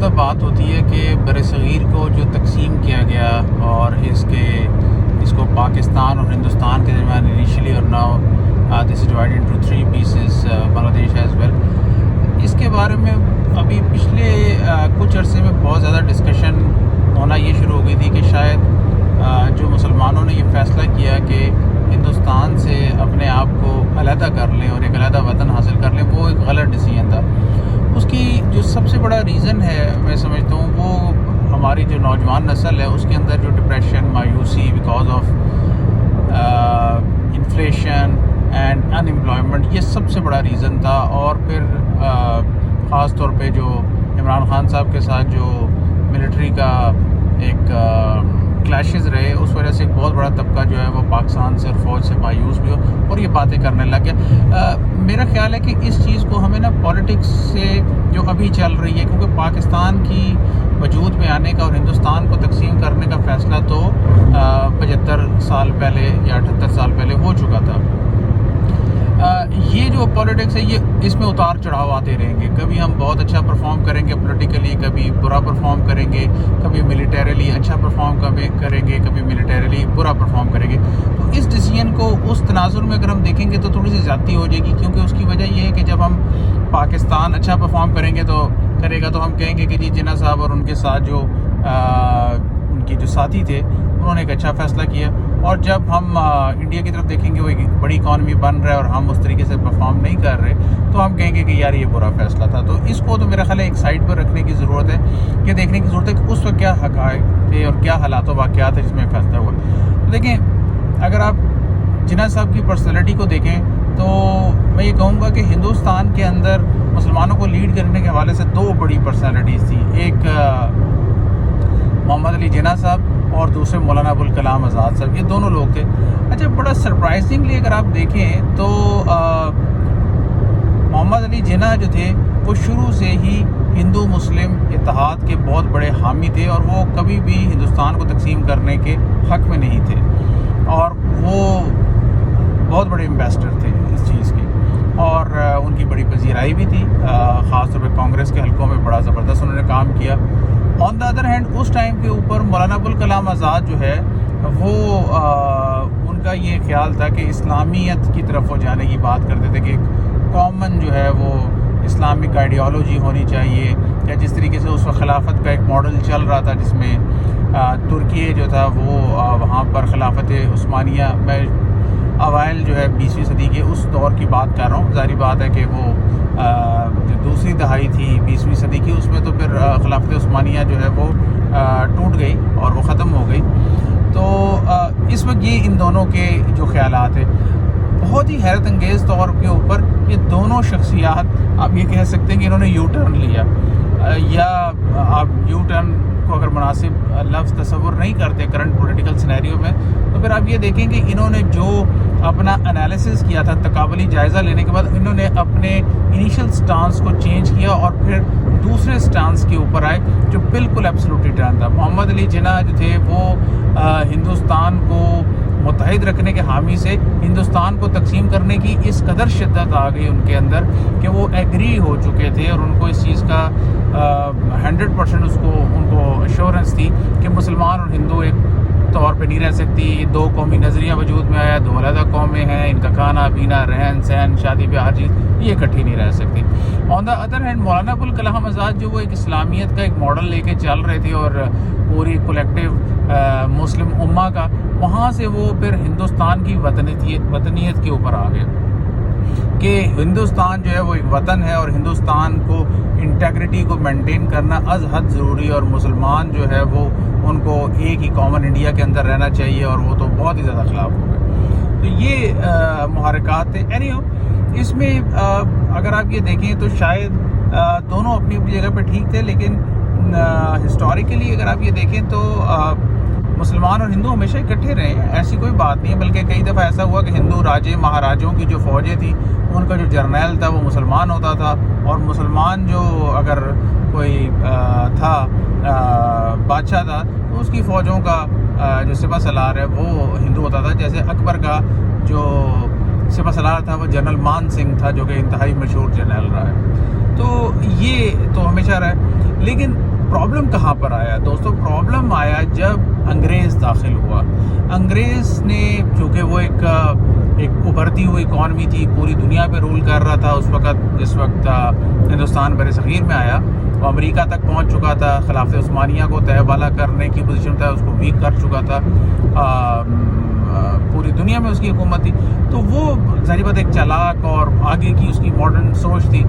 میں بات ہوتی ہے کہ برصغیر کو جو تقسیم کیا گیا اور اس کو پاکستان اور ہندوستان کے درمیان انیشلی اور now this is divide into 3 pieces Bangladesh as well. اس کے بارے میں ابھی پچھلے کچھ عرصے میں بہت زیادہ ڈسکشن ہونا یہ شروع ہو گئی تھی کہ شاید جو مسلمانوں نے یہ فیصلہ کیا کہ ہندوستان سے اپنے آپ کو علیحدہ کر لیں اور ایک علیحدہ وطن حاصل کر لیں، وہ ایک غلط ڈیسیژن تھا. اس کی جو سب سے بڑا ریزن ہے میں سمجھتا ہوں وہ ہماری جو نوجوان نسل ہے اس کے اندر جو ڈپریشن، مایوسی because of inflation and in employment, یہ سب سے بڑا ریزن تھا. اور پھر خاص طور پہ جو عمران خان صاحب کے ساتھ جو ملٹری کا ایک کلیشز رہے، اس وجہ سے ایک بہت بڑا طبقہ جو ہے وہ پاکستان سے اور فوج سے مایوس بھی ہو اور یہ باتیں کرنے لگ گیا. میرا خیال ہے کہ اس چیز کو ہمیں نا پولیٹکس سے جو ابھی چل رہی ہے، کیونکہ پاکستان کی وجود میں آنے کا اور ہندوستان کو تقسیم کرنے کا فیصلہ تو 75 سال پہلے یا 78 سال پہلے ہو چکا تھا. یہ جو پولیٹکس ہے یہ اس میں اتار چڑھاؤ آتے رہیں گے. کبھی ہم بہت اچھا پرفارم کریں گے پولیٹیکلی، کبھی برا پرفارم کریں گے، کبھی ملیٹریلی اچھا پرفارم کریں گے، کبھی ملیٹریلی برا پرفارم کریں گے. تو اس ڈیسیژن کو اس تناظر میں اگر ہم دیکھیں گے تو تھوڑی سی زیادتی ہو جائے گی، کیونکہ اس کی وجہ یہ ہے کہ جب ہم پاکستان اچھا پرفارم کرے گا تو ہم کہیں گے کہ جی جناح صاحب اور ان کے ساتھ جو ان کے جو ساتھی تھے انہوں نے ایک اچھا فیصلہ کیا. اور جب ہم انڈیا کی طرف دیکھیں گے وہ ایک بڑی اکانومی بن رہا ہے اور ہم اس طریقے سے پرفارم نہیں کر رہے تو ہم کہیں گے کہ یار یہ برا فیصلہ تھا. تو اس کو تو میرا خیال ہے ایک سائڈ پر رکھنے کی ضرورت ہے، یہ دیکھنے کی ضرورت ہے کہ اس وقت کیا حقائق تھے اور کیا حالات و واقعات ہیں جس میں فیصلہ ہوا. دیکھیں، اگر آپ جناح صاحب کی پرسنالٹی کو دیکھیں تو میں یہ کہوں گا کہ ہندوستان کے اندر مسلمانوں کو لیڈ کرنے کے حوالے سے 2 بڑی پرسنالٹیز تھیں. ایک محمد علی جناح صاحب اور دوسرے مولانا ابوالکلام آزاد صاحب. یہ دونوں لوگ تھے. اچھا، بڑا سرپرائزنگلی اگر آپ دیکھیں تو محمد علی جناح جو تھے وہ شروع سے ہی ہندو مسلم اتحاد کے بہت بڑے حامی تھے اور وہ کبھی بھی ہندوستان کو تقسیم کرنے کے حق میں نہیں تھے، اور وہ بہت بڑے ایمبیسڈر تھے اس چیز کے، اور ان کی بڑی پذیرائی بھی تھی. خاص طور پہ کانگریس کے حلقوں میں بڑا زبردست انہوں نے کام کیا. آن دا ادر ہینڈ اس ٹائم کے اوپر مولانا ابوالکلام آزاد جو ہے وہ ان کا یہ خیال تھا کہ اسلامیت کی طرف وہ جانے کی بات کرتے تھے کہ ایک کامن جو ہے وہ اسلامک آئیڈیالوجی ہونی چاہیے، یا جس طریقے سے اس وقت خلافت کا ایک ماڈل چل رہا تھا جس میں ترکی جو تھا وہ وہاں پر خلافت عثمانیہ میں اوائل جو ہے 20ویں صدی کے اس دور کی بات کر رہا ہوں. ظاہری بات ہے کہ وہ جو دوسری دہائی تھی 20ویں صدی کی، اس میں تو پھر خلافت عثمانیہ جو ہے وہ ٹوٹ گئی اور وہ ختم ہو گئی. تو اس وقت یہ ان دونوں کے جو خیالات ہیں بہت ہی حیرت انگیز طور کے اوپر یہ دونوں شخصیات آپ یہ کہہ سکتے ہیں کہ انہوں نے یو ٹرن لیا، یا آپ یو ٹرن کو اگر مناسب لفظ تصور نہیں کرتے کرنٹ پولیٹیکل سینیریو میں تو پھر آپ یہ دیکھیں کہ انہوں نے جو اپنا انالیسس کیا تھا تقابلی جائزہ لینے کے بعد، انہوں نے اپنے انیشل سٹانس کو چینج کیا اور پھر دوسرے سٹانس کے اوپر آئے جو بالکل ایبسولوٹلی ٹرن تھا. محمد علی جناح جو تھے وہ ہندوستان کو متحد رکھنے کے حامی سے ہندوستان کو تقسیم کرنے کی اس قدر شدت آ گئی ان کے اندر کہ وہ ایگری ہو چکے تھے، اور ان کو اس چیز کا 100% ان کو ایشورنس تھی کہ مسلمان اور ہندو ایک طور پہ نہیں رہ سکتی. 2 قومی نظریہ وجود میں آیا، 2 علیحدہ قومیں ہیں، ان کا کھانا پینا، رہن سہن، شادی بیاہ، ہر چیز یہ اکٹھی نہیں رہ سکتی. آن the other hand Maulana Abul Kalam Azad جو وہ ایک اسلامیت کا ایک ماڈل لے کے چل رہے تھے اور پوری کولیکٹیو مسلم امہ کا، وہاں سے وہ پھر ہندوستان کی وطنیت کے اوپر آ گئے کہ ہندوستان جو ہے وہ ایک وطن ہے اور ہندوستان کو انٹیگریٹی کو مینٹین کرنا از حد ضروری، اور مسلمان جو ہے وہ ان کو ایک ہی کامن انڈیا کے اندر رہنا چاہیے، اور وہ تو بہت ہی زیادہ خلاف ہو گئے. تو یہ محرکات تھے. اس میں اگر آپ یہ دیکھیں تو شاید دونوں اپنی اپنی جگہ پہ ٹھیک تھے، لیکن ہسٹوریکلی اگر آپ یہ دیکھیں تو مسلمان اور ہندو ہمیشہ اکٹھے رہے ہیں، ایسی کوئی بات نہیں ہے. بلکہ کئی دفعہ ایسا ہوا کہ ہندو راجے مہاراجوں کی جو فوجیں تھیں ان کا جو جرنیل تھا وہ مسلمان ہوتا تھا، اور مسلمان جو اگر کوئی تھا بادشاہ تھا تو اس کی فوجوں کا جو سپہ سالار ہے وہ ہندو ہوتا تھا. جیسے اکبر کا جو سپہ سالار تھا وہ جنرل مان سنگھ تھا جو کہ انتہائی مشہور جنرل رہا ہے. تو یہ تو ہمیشہ رہا ہے. لیکن پرابلم کہاں پر آیا دوستو؟ پرابلم آیا جب انگریز داخل ہوا. انگریز نے چونکہ وہ ایک ابھرتی ہوئی اکانومی تھی، پوری دنیا پہ رول کر رہا تھا اس وقت، جس وقت ہندوستان بر صغیر میں آیا. وہ امریکہ تک پہنچ چکا تھا، خلافت عثمانیہ کو تہ بالا کرنے کی پوزیشن تھا، اس کو ویک کر چکا تھا، پوری دنیا میں اس کی حکومت تھی. تو وہ ظاہر بات ایک چالاک اور آگے کی اس کی ماڈرن سوچ تھی.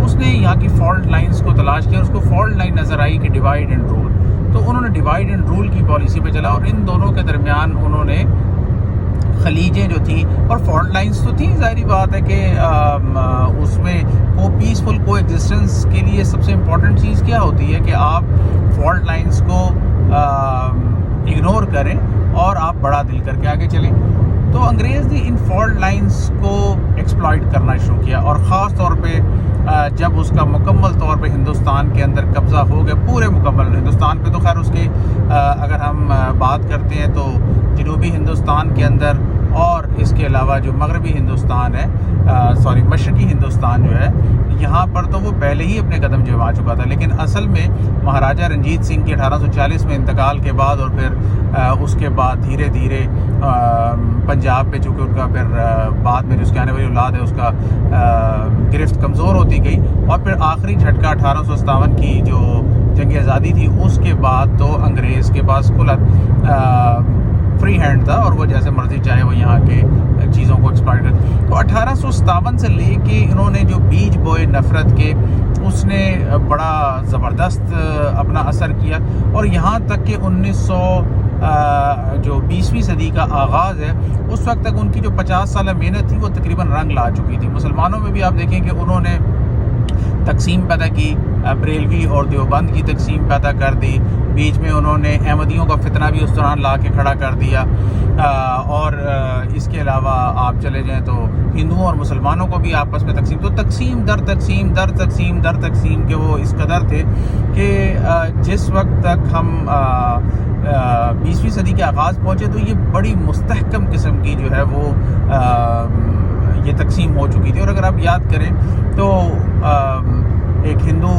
اس نے یہاں کی فالٹ لائنز کو تلاش کیا، اس کو فالٹ لائن نظر آئی کہ ڈیوائڈ اینڈ رول. تو انہوں نے ڈیوائڈ اینڈ رول کی پالیسی پہ چلا، اور ان دونوں کے درمیان انہوں نے خلیجیں جو تھیں اور فالٹ لائنز تو تھیں، ظاہری بات ہے کہ اس میں کو پیسفل کو ایگزسٹنس کے لیے سب سے امپورٹنٹ چیز کیا ہوتی ہے کہ آپ فالٹ لائنز کو اگنور کریں اور آپ بڑا دل کر کے آگے چلیں. تو انگریز نے ان فالٹ لائنز کو ایکسپلائٹ کرنا شروع کیا، اور خاص طور پہ جب اس کا مکمل طور پہ ہندوستان کے اندر قبضہ ہو گیا، پورے مکمل ہندوستان پہ. تو خیر اس کے اگر ہم بات کرتے ہیں تو جنوبی ہندوستان کے اندر اور اس کے علاوہ جو مغربی ہندوستان ہے، مشرقی ہندوستان جو ہے، یہاں پر تو وہ پہلے ہی اپنے قدم جما چکا تھا. لیکن اصل میں مہاراجہ رنجیت سنگھ کے 1840 میں انتقال کے بعد، اور پھر اس کے بعد دھیرے دھیرے پنجاب پہ چونکہ ان کا پھر بعد میں جو اس کی آنے والی اولاد ہے اس کا گرفت کمزور ہوتی گئی، اور پھر آخری جھٹکا 1857 کی جو جنگ آزادی تھی اس کے بعد تو انگریز کے پاس کھلا فری ہینڈ تھا، اور وہ جیسے مرضی چاہے وہ یہاں کے چیزوں کو ایکسپلائٹ کر. تو 1857 سے لے کے انہوں نے جو بیج بوئے نفرت کے، اس نے بڑا زبردست اپنا اثر کیا. اور یہاں تک کہ 20ویں صدی کا آغاز ہے، اس وقت تک ان کی جو 50 سالہ محنت تھی وہ تقریباً رنگ لا چکی تھی. مسلمانوں میں بھی آپ دیکھیں کہ انہوں نے تقسیم پیدا کی، بریلوی اور دیوبند کی تقسیم پیدا کر دی. بیچ میں انہوں نے احمدیوں کا فتنہ بھی اس دوران لا کے کھڑا کر دیا. اور اس کے علاوہ آپ چلے جائیں تو ہندوؤں اور مسلمانوں کو بھی آپس میں تقسیم، تو تقسیم در تقسیم در تقسیم در تقسیم کے وہ اس قدر تھے کہ جس وقت تک ہم 20ویں صدی کے آغاز پہنچے تو یہ بڑی مستحکم قسم کی جو ہے وہ یہ تقسیم ہو چکی تھی. اور اگر آپ یاد کریں تو ایک ہندو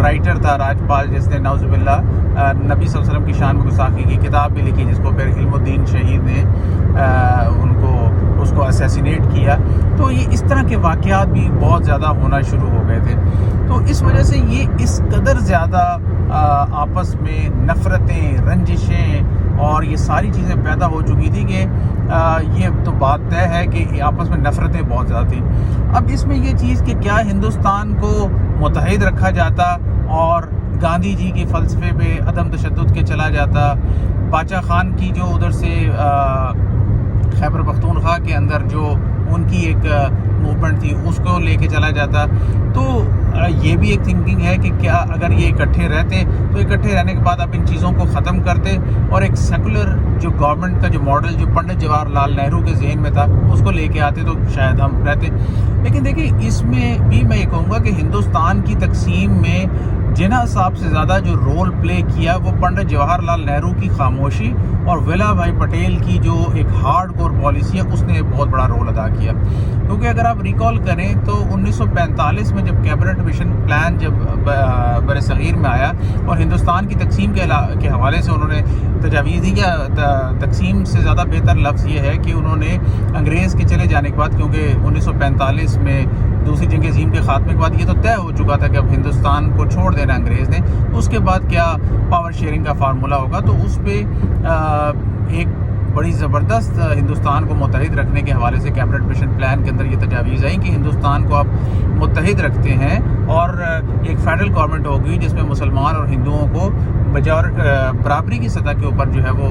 رائٹر تھا راجپال، جس نے نعوذ باللہ نبی صلی اللہ علیہ وسلم کی شان میں گستاخی کی کتاب بھی لکھی، جس کو پھر علم الدین شہید نے اس کو اسیسینیٹ کیا. تو یہ اس طرح کے واقعات بھی بہت زیادہ ہونا شروع ہو گئے تھے. تو اس وجہ سے یہ اس قدر زیادہ آپس میں نفرتیں، رنجشیں اور یہ ساری چیزیں پیدا ہو چکی تھی کہ یہ تو بات طے ہے کہ آپس میں نفرتیں بہت زیادہ تھیں. اب اس میں یہ چیز کہ کیا ہندوستان کو متحد رکھا جاتا اور گاندھی جی کے فلسفے پہ عدم تشدد کے چلا جاتا، باچا خان کی جو ادھر سے خیبر پختونخوا کے اندر جو ان کی ایک موومنٹ تھی اس کو لے کے چلا جاتا. تو یہ بھی ایک تھنکنگ ہے کہ کیا اگر یہ اکٹھے رہتے تو اکٹھے رہنے کے بعد آپ ان چیزوں کو ختم کرتے اور ایک سیکولر جو گورنمنٹ کا جو ماڈل جو پنڈت جواہر لال نہرو کے ذہن میں تھا اس کو لے کے آتے تو شاید ہم رہتے. لیکن دیکھیں اس میں بھی میں یہ کہوں گا کہ ہندوستان کی تقسیم میں جناح صاحب سے زیادہ جو رول پلے کیا وہ پنڈت جواہر لال نہرو کی خاموشی اور ولا بھائی پٹیل کی جو ایک ہارڈ کور پالیسی ہے اس نے بہت بڑا رول ادا کیا. کیونکہ اگر آپ ریکال کریں تو 1945 میں جب کیبنٹ مشن پلان جب بر صغیر میں آیا اور ہندوستان کی تقسیم کے حوالے سے انہوں نے تجاویز دی، یا تقسیم سے زیادہ بہتر لفظ یہ ہے کہ انہوں نے انگریز کے چلے جانے کے بعد، کیونکہ 1945 میں دوسری جنگ عظیم کے خاتمے کے بعد یہ تو طے ہو چکا تھا کہ اب ہندوستان کو چھوڑ دینا انگریز نے، اس کے بعد کیا پاور شیئرنگ کا فارمولہ ہوگا. تو اس پہ ایک بڑی زبردست ہندوستان کو متحد رکھنے کے حوالے سے کیبنٹ مشن پلان کے اندر یہ تجاویز آئیں کہ ہندوستان کو آپ متحد رکھتے ہیں اور ایک فیڈرل گورنمنٹ ہوگی جس میں مسلمان اور ہندوؤں کو برابری کی سطح کے اوپر جو ہے وہ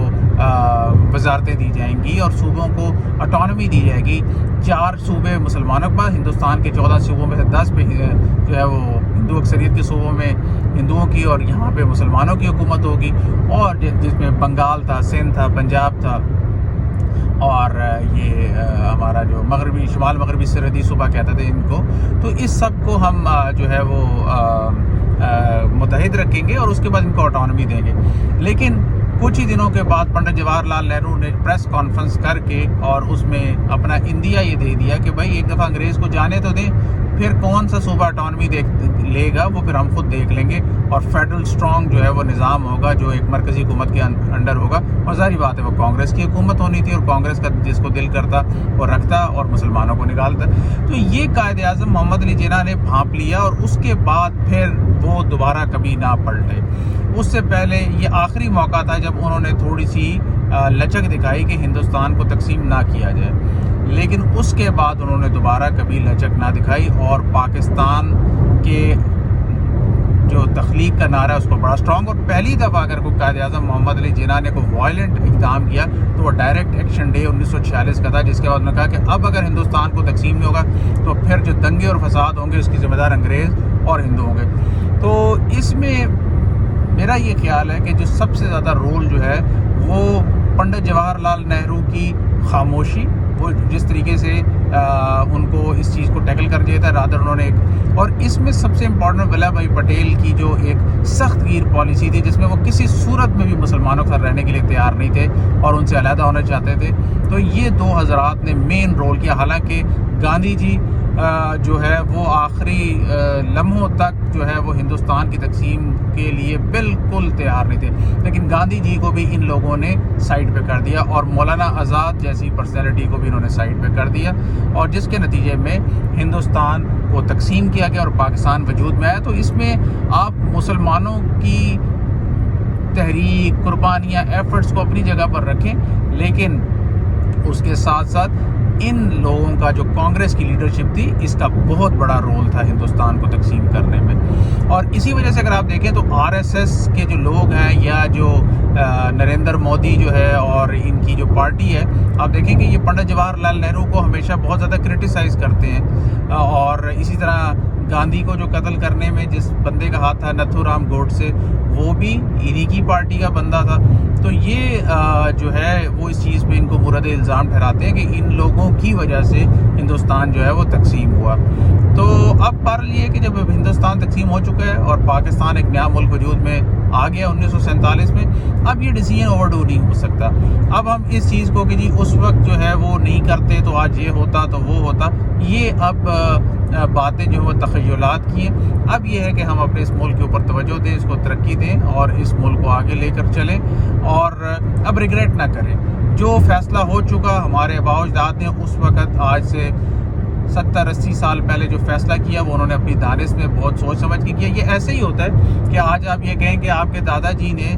وزارتیں دی جائیں گی اور صوبوں کو اٹانومی دی جائے گی. 4 صوبے مسلمانوں کے پاس، ہندوستان کے 14 صوبوں میں سے 10 پہ جو ہے وہ ہندو اکثریت کے صوبوں میں ہندوؤں کی اور یہاں پہ مسلمانوں کی حکومت ہوگی، اور جس میں بنگال تھا، سندھ تھا، پنجاب تھا، اور یہ ہمارا جو شمال مغربی سرحدی صوبہ کہتے تھے ان کو. تو اس سب کو ہم جو ہے وہ متحد رکھیں گے اور اس کے بعد ان کو آٹونومی دیں گے. لیکن کچھ ہی دنوں کے بعد پنڈت جواہر لال نہرو نے پریس کانفرنس کر کے اور اس میں اپنا اندیا یہ دے دیا کہ بھائی ایک دفعہ انگریز کو جانے تو دیں، پھر کون سا صوبہ اٹانومی لے گا وہ پھر ہم خود دیکھ لیں گے، اور فیڈرل اسٹرانگ جو ہے وہ نظام ہوگا جو ایک مرکزی حکومت کے انڈر ہوگا، اور ظاہری بات ہے وہ کانگریس کی حکومت ہونی تھی، اور کانگریس کا جس کو دل کرتا وہ رکھتا اور مسلمانوں کو نکالتا۔ تو یہ قائد اعظم محمد علی جناح نے بھانپ لیا، اور اس کے بعد پھر وہ دوبارہ کبھی نہ پلٹے۔ اس سے پہلے یہ آخری موقع تھا جب انہوں نے تھوڑی سی لچک دکھائی کہ ہندوستان کو تقسیم نہ کیا جائے، لیکن اس کے بعد انہوں نے دوبارہ کبھی لچک نہ دکھائی، اور پاکستان کے جو تخلیق کا نعرہ اس کو بڑا اسٹرانگ، اور پہلی دفعہ اگر کوئی قائد اعظم محمد علی جناح نے کوئی وائلنٹ اقدام کیا تو وہ ڈائریکٹ ایکشن ڈے 1946 کا تھا، جس کے بعد انہوں نے کہا کہ اب اگر ہندوستان کو تقسیم نہیں ہوگا تو پھر جو دنگے اور فساد ہوں گے اس کی ذمہ دار انگریز اور ہندو ہوں گے۔ تو اس میں میرا یہ خیال ہے کہ جو سب سے زیادہ رول جو ہے وہ پنڈت جواہر لال نہرو کی خاموشی، وہ جس طریقے سے ان کو اس چیز کو ٹیکل کر دیا تھا، رادر انہوں نے اور اس میں سب سے امپورٹنٹ ولبھ بھائی پٹیل کی جو ایک سخت گیر پالیسی تھی، جس میں وہ کسی صورت میں بھی مسلمانوں کے ساتھ رہنے کے لیے تیار نہیں تھے اور ان سے علیحدہ ہونا چاہتے تھے، تو یہ دو حضرات نے مین رول کیا۔ حالانکہ گاندھی جی جو ہے وہ آخری لمحوں تک جو ہے وہ ہندوستان کی تقسیم کے لیے بالکل تیار نہیں تھے، لیکن گاندھی جی کو بھی ان لوگوں نے سائڈ پہ کر دیا، اور مولانا آزاد جیسی پرسنالٹی کو بھی انہوں نے سائڈ پہ کر دیا، اور جس کے نتیجے میں ہندوستان کو تقسیم کیا گیا اور پاکستان وجود میں آیا۔ تو اس میں آپ مسلمانوں کی تحریک، قربانیاں، ایفرٹس کو اپنی جگہ پر رکھیں، لیکن اس کے ساتھ ساتھ ان لوگوں کا جو کانگریس کی لیڈرشپ تھی اس کا بہت بڑا رول تھا ہندوستان کو تقسیم کرنے میں، اور اسی وجہ سے اگر آپ دیکھیں تو آر ایس ایس کے جو لوگ ہیں یا جو نریندر مودی جو ہے اور ان کی جو پارٹی ہے، آپ دیکھیں کہ یہ پنڈت جواہر لال نہرو کو ہمیشہ بہت زیادہ کرٹیسائز کرتے ہیں، اور اسی طرح گاندھی کو جو قتل کرنے میں جس بندے کا ہاتھ تھا نتھو رام گوڈسے، وہ بھی انہی کی پارٹی کا بندہ تھا۔ تو یہ جو ہے وہ اس چیز پہ ان کو مورد الزام ٹھہراتے ہیں کہ ان لوگوں کی وجہ سے ہندوستان جو ہے وہ تقسیم ہوا۔ تو اب بہرحال یہ ہے کہ جب ہندوستان تقسیم ہو چکا ہے اور پاکستان ایک نیا ملک وجود میں آ گیا 1947 میں، اب یہ ڈیسیجن اوور ڈو نہیں ہو سکتا۔ اب ہم اس چیز کو کہ جی اس وقت جو ہے وہ نہیں کرتے تو آج یہ ہوتا تو وہ ہوتا، یہ اب باتیں جو وہ تخیلات کی ہیں۔ اب یہ ہے کہ ہم اپنے اس ملک کے اوپر توجہ دیں، اس کو ترقی دیں اور اس ملک کو آگے لے کر چلیں، اور اب ریگریٹ نہ کریں۔ جو فیصلہ ہو چکا، ہمارے آباء و اجداد نے اس وقت آج سے 70-80 سال پہلے جو فیصلہ کیا وہ انہوں نے اپنی دانش میں بہت سوچ سمجھ کے کیا۔ یہ ایسے ہی ہوتا ہے کہ آج آپ یہ کہیں کہ آپ کے دادا جی نے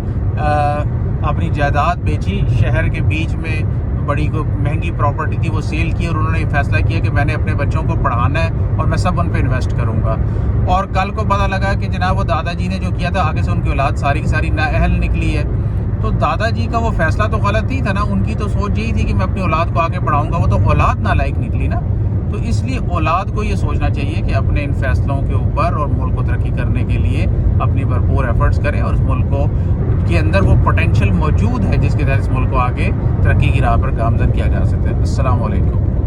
اپنی جائیداد بیچی، شہر کے بیچ میں بڑی مہنگی پراپرٹی تھی وہ سیل کی، اور انہوں نے یہ فیصلہ کیا کہ میں نے اپنے بچوں کو پڑھانا ہے اور میں سب ان پہ انویسٹ کروں گا، اور کل کو پتہ لگا کہ جناب وہ دادا جی نے جو کیا تھا آگے سے ان کی اولاد ساری کی ساری نااہل نکلی ہے۔ تو دادا جی کا وہ فیصلہ تو غلط ہی تھا نا، ان کی تو سوچ یہی تھی کہ میں اپنی اولاد کو آگے پڑھاؤں گا، وہ تو اولاد نالائق نکلی نا۔ تو اس لیے اولاد کو یہ سوچنا چاہیے کہ اپنے ان فیصلوں کے اوپر اور ملک کو ترقی کرنے کے لیے اپنی بھرپور ایفرٹس کریں، اور اس ملک کو کے اندر وہ پوٹینشیل موجود ہے جس کے تحت اس ملک کو آگے ترقی کی راہ پر گامزن کیا جا سکتا ہے۔ السلام علیکم۔